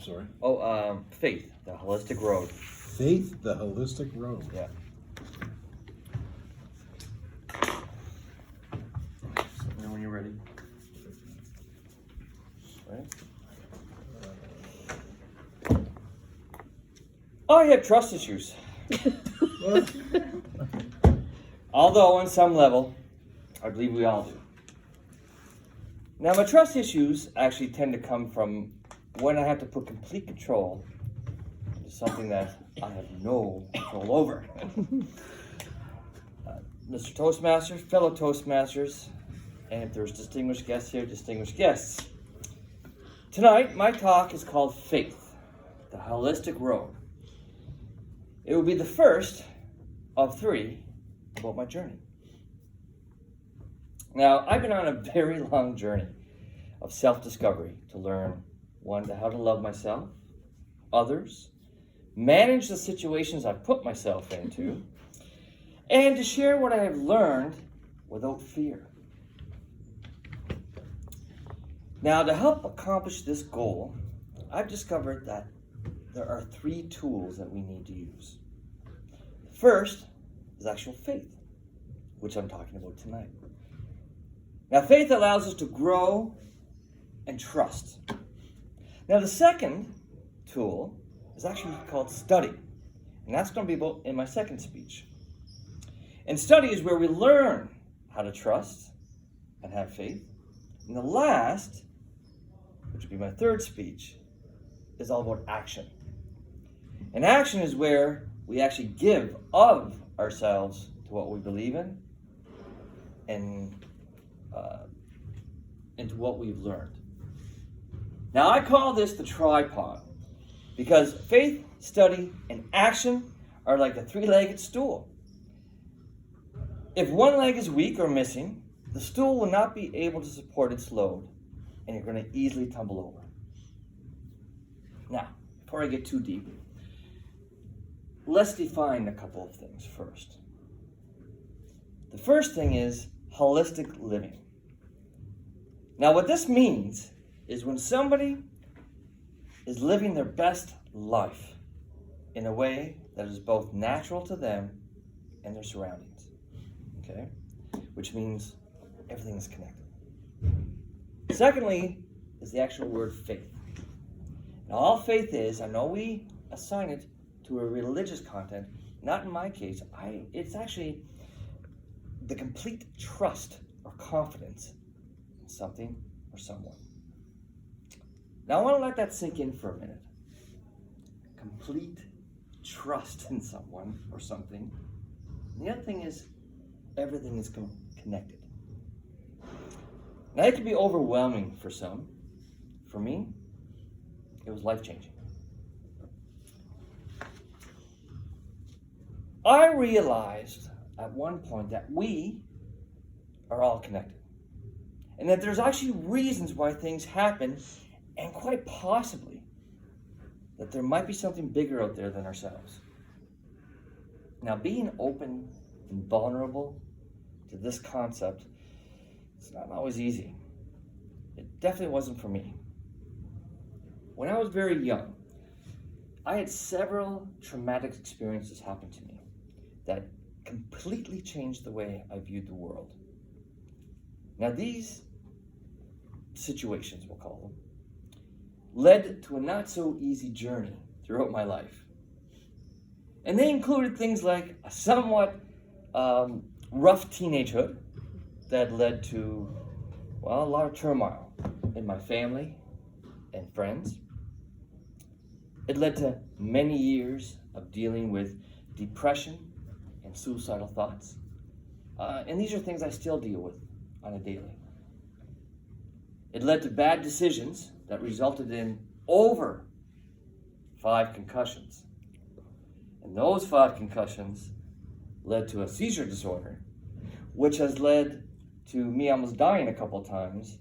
Sorry. Faith, the holistic road. Faith, the holistic road. Yeah. Let me know when you're ready. Right. I have trust issues. Although on some level, I believe we all do. Now, my trust issues actually tend to come from when I have to put complete control into something that I have no control over. Mr. Toastmaster, fellow Toastmasters, and if there's distinguished guests here, distinguished guests. Tonight, my talk is called Faith, the Holistic Road. It will be the first of 3 about my journey. Now, I've been on a very long journey of self-discovery to learn, one, how to love myself, others, manage the situations I put myself into, and to share what I have learned without fear. Now, to help accomplish this goal, I've discovered that there are 3 tools that we need to use. The first is actual faith, which I'm talking about tonight. Now, faith allows us to grow and trust. Now, the second tool is actually called study, and that's going to be about in my second speech. And study is where we learn how to trust and have faith. And the last, which will be my third speech, is all about action. And action is where we actually give of ourselves to what we believe in and into what we've learned. Now, I call this the tripod because faith, study, and action are like a 3-legged stool. If one leg is weak or missing, the stool will not be able to support its load, and you're going to easily tumble over. Now, before I get too deep, let's define a couple of things first. The first thing is holistic living. Now, what this means is when somebody is living their best life in a way that is both natural to them and their surroundings, okay? Which means everything is connected. Secondly is the actual word faith. Now, all faith is, I know we assign it to a religious content, not in my case, it's actually the complete trust or confidence in something or someone. Now, I want to let that sink in for a minute. Complete trust in someone or something. And the other thing is, everything is connected. Now, it can be overwhelming for some. For me, it was life-changing. I realized at one point that we are all connected. And that there's actually reasons why things happen, and quite possibly that there might be something bigger out there than ourselves. Now, being open and vulnerable to this concept, it's not always easy. It definitely wasn't for me. When I was very young, I had several traumatic experiences happen to me that completely changed the way I viewed the world. Now, these situations, we'll call them, led to a not so easy journey throughout my life. And they included things like a somewhat rough teenagehood that led to, well, a lot of turmoil in my family and friends. It led to many years of dealing with depression and suicidal thoughts. And these are things I still deal with on a daily. It led to bad decisions that resulted in over 5 concussions. And those 5 concussions led to a seizure disorder, which has led to me almost dying a couple of times,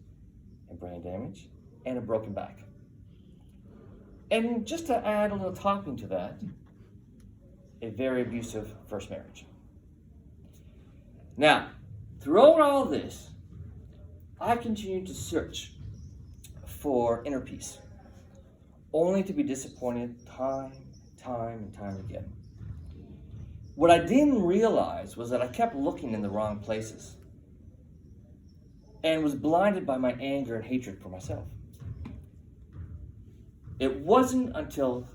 and brain damage, and a broken back. And just to add a little topping to that, a very abusive first marriage. Now, throughout all this, I continued to search for inner peace. only to be disappointed time and time again. What I didn't realize was that I kept looking in the wrong places and was blinded by my anger and hatred for myself. It wasn't until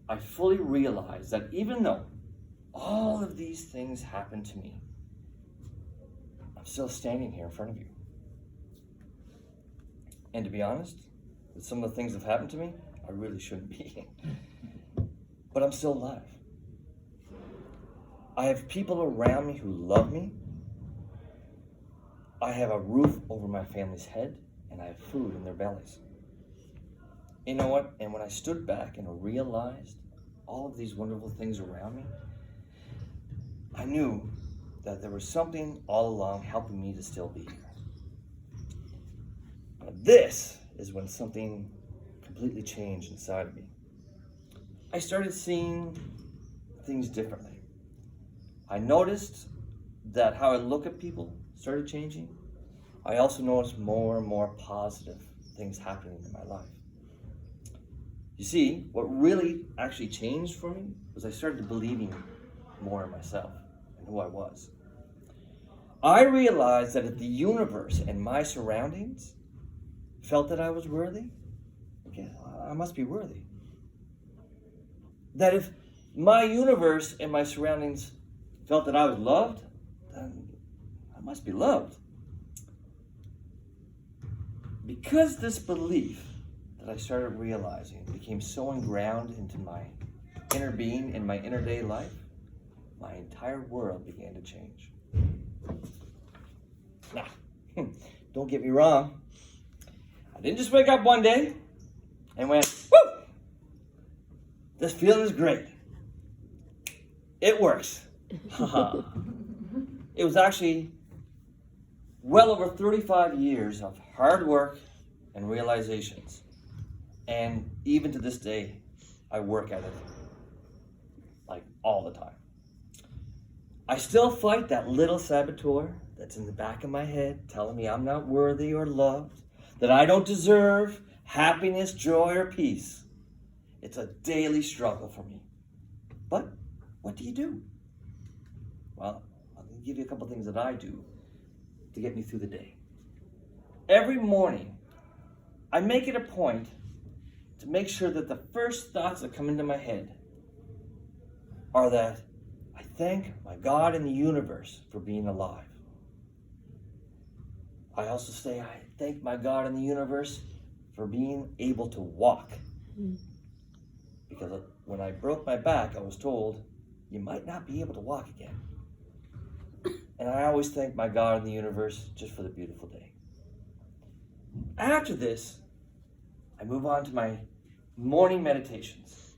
I fully realized that even though all of these things happened to me, I'm still standing here in front of you. And to be honest, with some of the things that have happened to me, I really shouldn't be. But I'm still alive. I have people around me who love me. I have a roof over my family's head, and I have food in their bellies. You know what? And when I stood back and realized all of these wonderful things around me, I knew that there was something all along helping me to still be here. But this is when something completely changed inside of me. I started seeing things differently. I noticed that how I look at people started changing. I also noticed more and more positive things happening in my life. You see, what really actually changed for me was I started believing more in myself and who I was. I realized that if the universe and my surroundings felt that I was worthy, okay, I must be worthy. That if my universe and my surroundings felt that I was loved, then I must be loved. Because this belief that I started realizing became so ingrained into my inner being and my inner day life, my entire world began to change. Now, don't get me wrong. I didn't just wake up one day and went, woo! This feeling is great. It works. It was actually well over 35 years of hard work and realizations. And even to this day, I work at it like all the time. I still fight that little saboteur that's in the back of my head telling me I'm not worthy or loved, that I don't deserve happiness, joy, or peace. It's a daily struggle for me. But what do you do? Well, I'll give you a couple things that I do to get me through the day. Every morning, I make it a point to make sure that the first thoughts that come into my head are that I thank my God and the universe for being alive. I also say I thank my God and the universe for being able to walk. Because when I broke my back, I was told, you might not be able to walk again. And I always thank my God and the universe just for the beautiful day. After this, I move on to my morning meditations.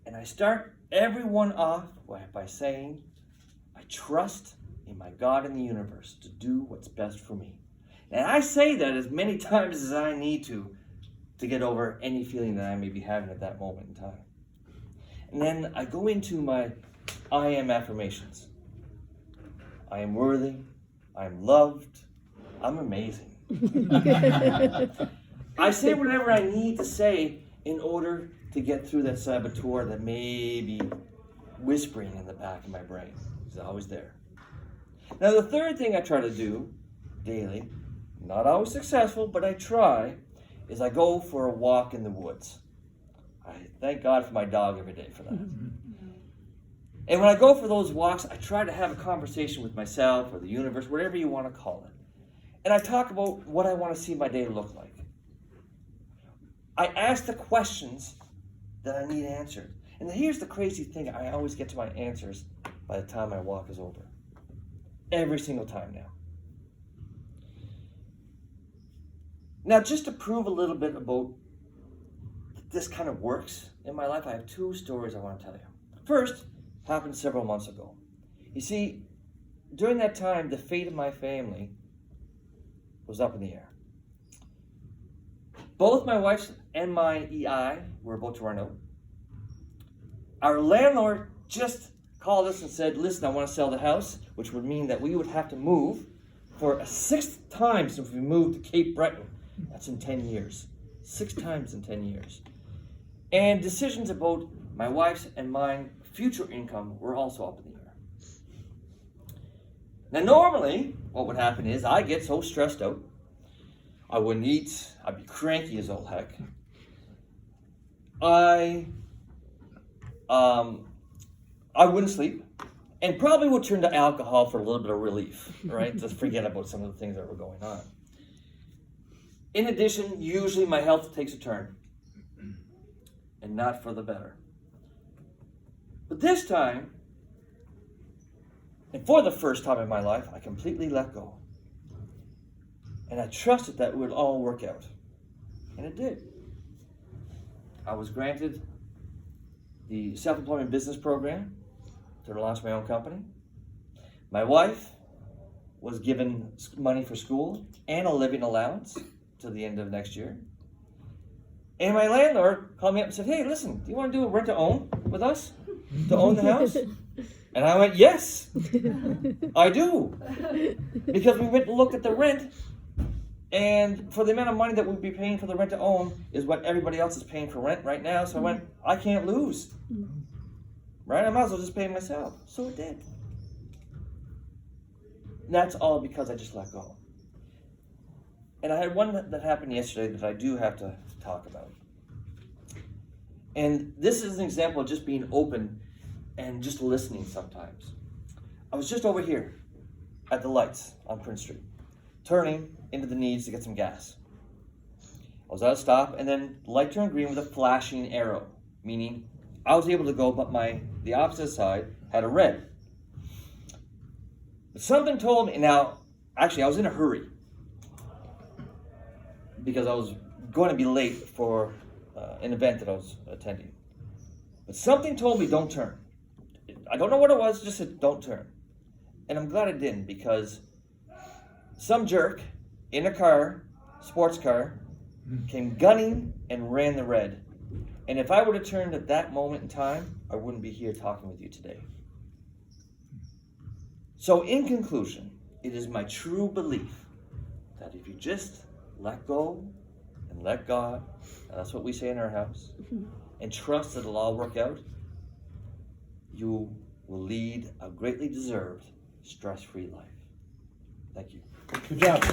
And I start everyone off by saying, I trust in my God and the universe to do what's best for me. And I say that as many times as I need to get over any feeling that I may be having at that moment in time. And then I go into my I am affirmations. I am worthy. I am loved. I'm amazing. I say whatever I need to say in order to get through that saboteur that may be whispering in the back of my brain. It's always there. Now, the third thing I try to do daily, not always successful, but I try, is I go for a walk in the woods. I thank God for my dog every day for that. And when I go for those walks, I try to have a conversation with myself or the universe, whatever you want to call it. And I talk about what I want to see my day look like. I ask the questions that I need answered. And here's the crazy thing. I always get to my answers by the time my walk is over. Every single time now. Now, just to prove a little bit about this kind of works in my life, I have two stories I want to tell you. First, happened several months ago. You see, during that time, the fate of my family was up in the air. Both my wife's and my EI were about to run out. Our landlord just called us and said, listen, I want to sell the house, which would mean that we would have to move for a sixth time since we moved to Cape Breton. That's in 10 years. 6 times in 10 years. And decisions about my wife's and mine future income were also up in the air. Now normally, what would happen is I get so stressed out, I wouldn't eat, I'd be cranky as all heck. I wouldn't sleep, and probably would turn to alcohol for a little bit of relief, right? Just forget about some of the things that were going on. In addition, usually my health takes a turn, and not for the better. But this time, and for the first time in my life, I completely let go. And I trusted that it would all work out. And it did. I was granted the self-employment business program to launch my own company. My wife was given money for school and a living allowance to the end of next year. And my landlord called me up and said, hey, listen, do you want to do a rent-to-own with us? To own the house? And I went, yes, I do. Because we went and looked at the rent, and for the amount of money that we'd be paying for the rent to own is what everybody else is paying for rent right now. So I went, I can't lose. Right? I might as well just pay myself. So it did. And that's all because I just let go. And I had one that happened yesterday that I do have to talk about. And this is an example of just being open and just listening sometimes. I was just over here at the lights on Prince Street, turning into the Needs to get some gas. I was at a stop, and then the light turned green with a flashing arrow, meaning I was able to go, but the opposite side had a red. But something told me, now, actually I was in a hurry because I was going to be late for an event that I was attending. But something told me don't turn. I don't know what it was, just said don't turn. And I'm glad I didn't, because some jerk in a car, sports car, came gunning and ran the red. And if I would have turned at that moment in time, I wouldn't be here talking with you today. So in conclusion, it is my true belief that if you just let go and let God, and that's what we say in our house, and trust that it'll all work out, you will lead a greatly deserved stress-free life. Thank you. Good job.